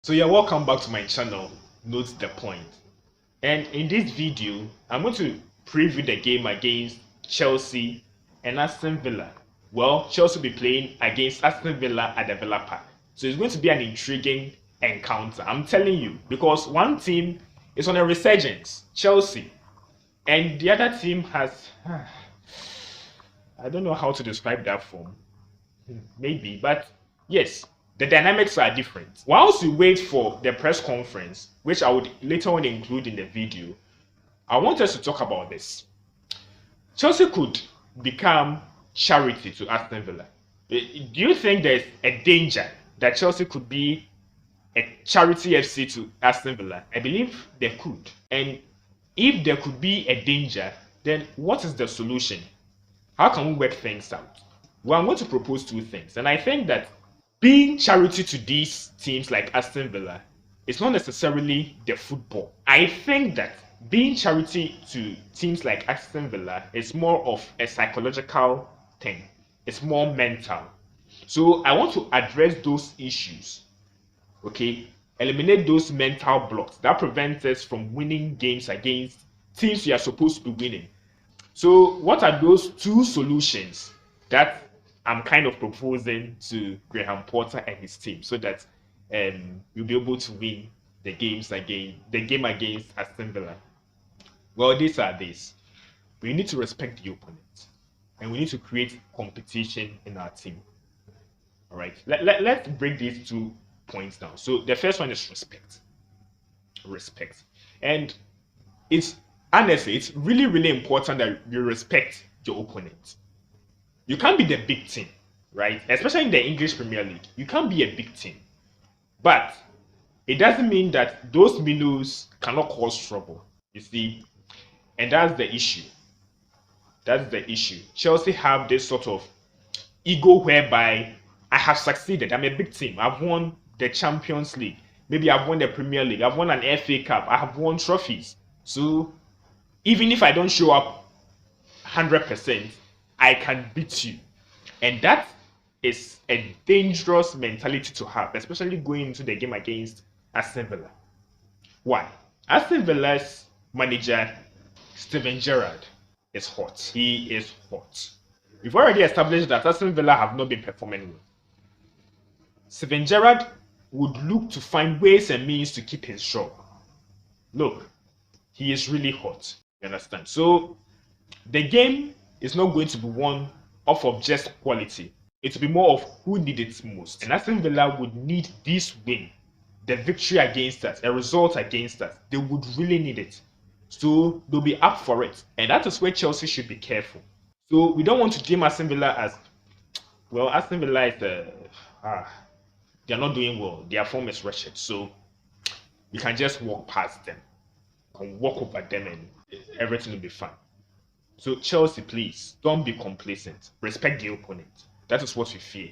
So yeah, welcome back to my channel, Note the Point. And in this video, I'm going to preview the game against Chelsea and Aston Villa. Well, Chelsea will be playing against Aston Villa at the Villa Park. So it's going to be an intriguing encounter, I'm telling you, because one team is on a resurgence, Chelsea, and the other team has, I don't know how to describe that form, maybe, but yes, the dynamics are different. Whilst we wait for the press conference, which I would later on include in the video, I want us to talk about this. Chelsea could become charity to Aston Villa. Do you think there's a danger that Chelsea could be a charity FC to Aston Villa? I believe there could. And if there could be a danger, then what is the solution? How can we work things out? Well, I'm going to propose two things. And I think that being charity to these teams like Aston Villa is not necessarily the football. I think that being charity to teams like Aston Villa is more of a psychological thing. It's more mental. So I want to address those issues. Okay? Eliminate those mental blocks that prevent us from winning games against teams we are supposed to be winning. So what are those two solutions that I'm kind of proposing to Graham Potter and his team so that you'll be able to win the game against Aston Villa? Well, these are these. We need to respect the opponent and we need to create competition in our team. All right, let's break these 2 points down. So the first one is respect. Respect. And it's honestly, it's really important that you respect your opponent. You can't be the big team, right? Especially in the English Premier League. You can't be a big team. But it doesn't mean that those minnows cannot cause trouble, you see? And that's the issue. That's the issue. Chelsea have this sort of ego whereby I have succeeded. I'm a big team. I've won the Champions League. Maybe I've won the Premier League. I've won an FA Cup. I have won trophies. So even if I don't show up 100%, I can beat you. And that is a dangerous mentality to have, especially going into the game against Aston Villa. Why? Aston Villa's manager, Steven Gerrard, is hot. He is hot. We've already established that Aston Villa have not been performing well. Steven Gerrard would look to find ways and means to keep his job. Look, he is really hot. You understand? So the game is not going to be won off of just quality. It will be more of who needs it most. And Aston Villa would need this win, the victory against us, a result against us. They would really need it. So they'll be up for it. And that is where Chelsea should be careful. So we don't want to deem Aston Villa as, well, Aston Villa is they're not doing well. Their form is wretched. So you can just walk past them. You can walk over them and everything will be fine. So Chelsea, please, don't be complacent. Respect the opponent. That is what we fear.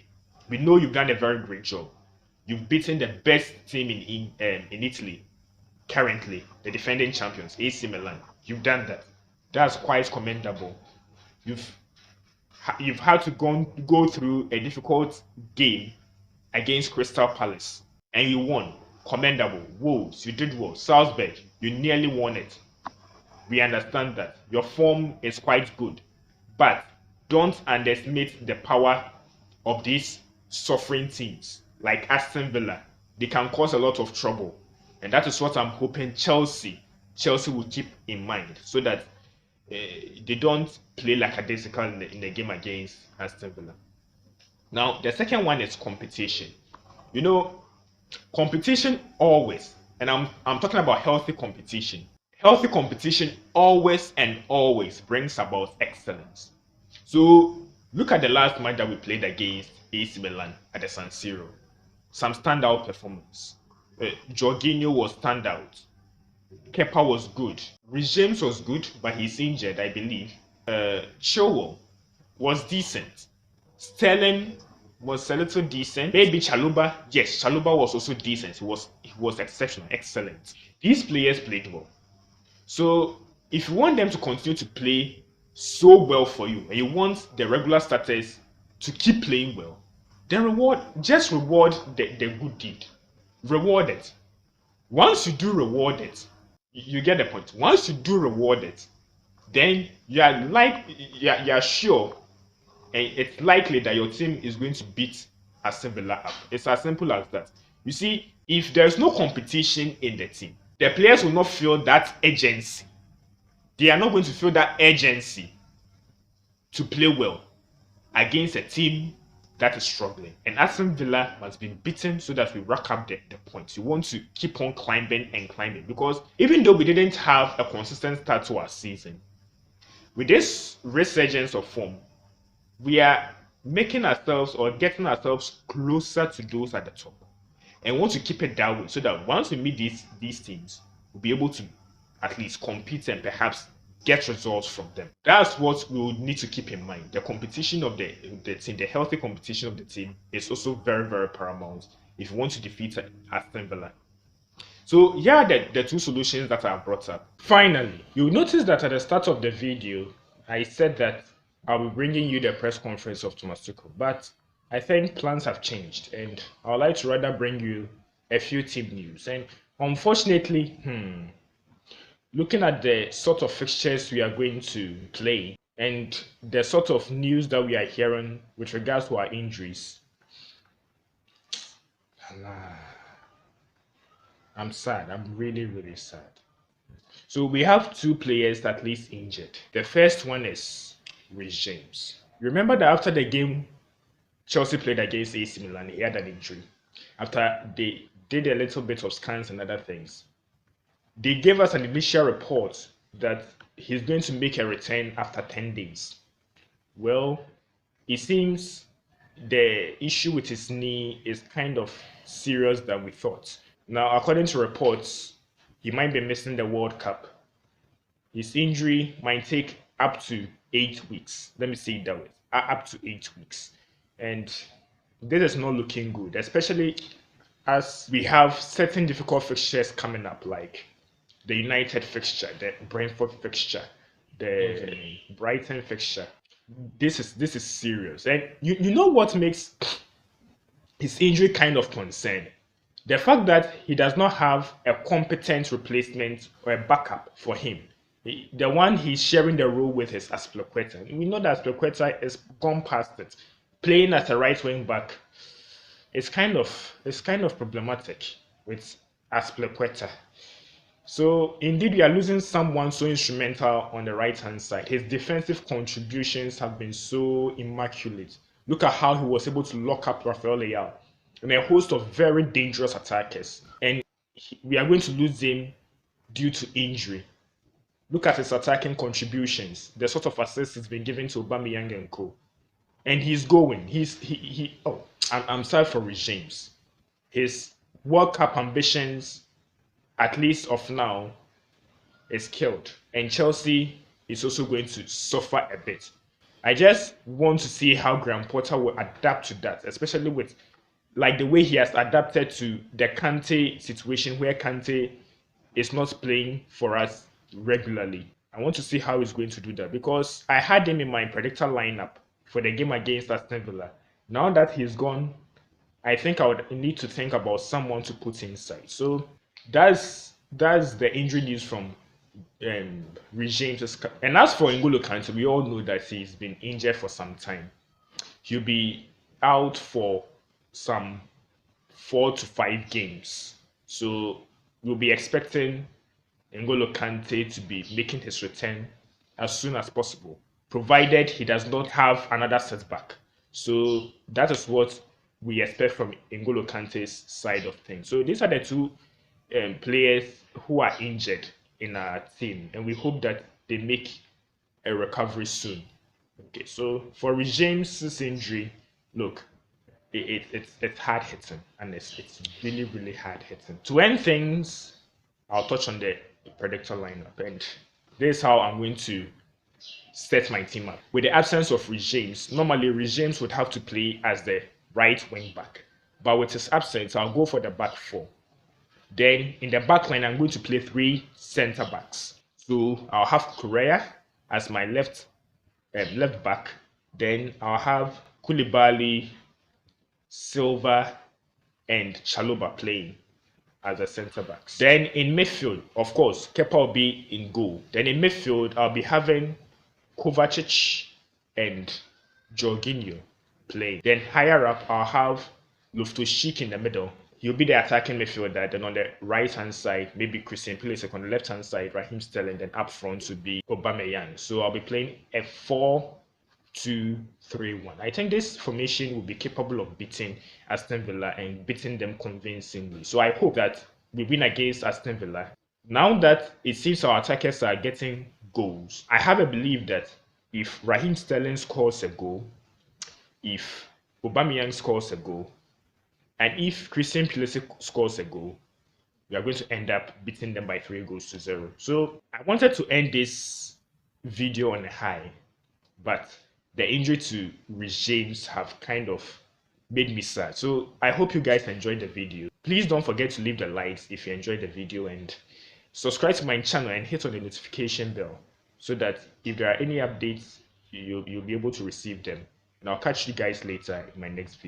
We know you've done a very great job. You've beaten the best team in Italy currently, the defending champions, AC Milan. You've done that. That's quite commendable. You've had to go through a difficult game against Crystal Palace, and you won. Commendable. Wolves, you did well. Salzburg, you nearly won it. We understand that your form is quite good, but don't underestimate the power of these suffering teams like Aston Villa. They can cause a lot of trouble, and that is what I'm hoping Chelsea will keep in mind so that they don't play like a daisical in the game against Aston Villa. Now, the second one is competition. You know, competition always, and I'm talking about healthy competition. Healthy competition always brings about excellence. So look at the last match that we played against AC Milan at the San Siro. Some standout performance. Jorginho was standout. Kepa was good. Reece James was good, but he's injured, I believe. Chilwell was decent. Sterling was a little decent. Maybe Chalobah, yes, Chalobah was also decent. He was exceptional, excellent. These players played well. So if you want them to continue to play so well for you, and you want the regular starters to keep playing well, then just reward the good deed. reward it. Once you do reward it, you get the point. Once you do reward it, then you're sure, and it's likely that your team is going to beat Aston Villa up. It's as simple as that. You see, if there's no competition in the team, the players will not feel that urgency. They are not going to feel that urgency to play well against a team that is struggling. And Aston Villa must be beaten so that we rack up the points. You want to keep on climbing and climbing, because even though we didn't have a consistent start to our season, with this resurgence of form, we are making ourselves or getting ourselves closer to those at the top, and want to keep it that way so that once we meet these teams, we'll be able to at least compete and perhaps get results from them. That's what we would need to keep in mind. The competition of the team, the healthy competition of the team, is also very, very paramount if you want to defeat Aston Villa. So here are the two solutions that I brought up. Finally, you'll notice that at the start of the video, I said that I'll be bringing you the press conference of Thomas Tuchel, but I think plans have changed, and I would like to rather bring you a few team news. And unfortunately, looking at the sort of fixtures we are going to play and the sort of news that we are hearing with regards to our injuries, I'm sad. I'm really, really sad. So we have two players at least injured. The first one is Reece James. Remember that after the game Chelsea played against AC Milan, he had an injury. After they did a little bit of scans and other things, they gave us an initial report that he's going to make a return after 10 days. Well, it seems the issue with his knee is kind of serious than we thought. Now, according to reports, he might be missing the World Cup. His injury might take up to 8 weeks. Let me say it that way. Up to 8 weeks. And this is not looking good, especially as we have certain difficult fixtures coming up, like the United fixture, the Brentford fixture, the Brighton fixture. This is serious. And you know what makes his injury kind of concern? The fact that he does not have a competent replacement or a backup for him. The one he's sharing the role with is Azpilicueta. We know that Azpilicueta is gone past it. Playing as a right wing back, it's kind of problematic with Azpilicueta. So indeed, we are losing someone so instrumental on the right hand side. His defensive contributions have been so immaculate. Look at how he was able to lock up Rafael Leao and a host of very dangerous attackers. And we are going to lose him due to injury. Look at his attacking contributions, the sort of assists he's been giving to Aubameyang and co. And he's going. I'm sorry for Reece James. His World Cup ambitions, at least of now, is killed. And Chelsea is also going to suffer a bit. I just want to see how Graham Potter will adapt to that, especially with like the way he has adapted to the Kante situation, where Kante is not playing for us regularly. I want to see how he's going to do that, because I had him in my Predictor lineup for the game against Aston Villa. Now that he's gone, I think I would need to think about someone to put inside. So that's the injury news from Reece James. And as for N'Golo Kante, we all know that he's been injured for some time. He'll be out for some 4 to 5 games. So we'll be expecting N'Golo Kante to be making his return as soon as possible, provided he does not have another setback. So that is what we expect from N'Golo Kante's side of things. So these are the two players who are injured in our team, and we hope that they make a recovery soon. Okay, so for Reece James's injury, look, it's hard hitting, and it's really, really hard hitting. To end things, I'll touch on the Predictor lineup, and this is how I'm going to set my team up. With the absence of Reece James, normally Reece James would have to play as the right wing back, but with his absence, I'll go for the back 4. Then in the back line, I'm going to play 3 center backs. So I'll have Correa as my left back. Then I'll have Koulibaly, Silva, and Chalobah playing as the centre backs. Then in midfield, of course, Kepa will be in goal. Then in midfield, I'll be having Kovacic and Jorginho playing. Then higher up, I'll have Loftus-Cheek in the middle. He'll be the attacking midfielder. Then on the right hand side, maybe Christian Pulisic. On the left hand side, Raheem Sterling. Then up front would be Aubameyang. So I'll be playing a 4-2-3-1. I think this formation will be capable of beating Aston Villa and beating them convincingly. So I hope that we win against Aston Villa. Now that it seems our attackers are getting goals, I have a belief that if Raheem Sterling scores a goal, if Aubameyang scores a goal, and if Christian Pulisic scores a goal, we are going to end up beating them by 3-0. So I wanted to end this video on a high, but the injury to Reece James have kind of made me sad. So I hope you guys enjoyed the video. Please don't forget to leave the likes if you enjoyed the video, and subscribe to my channel and hit on the notification bell so that if there are any updates, you'll be able to receive them. And I'll catch you guys later in my next video.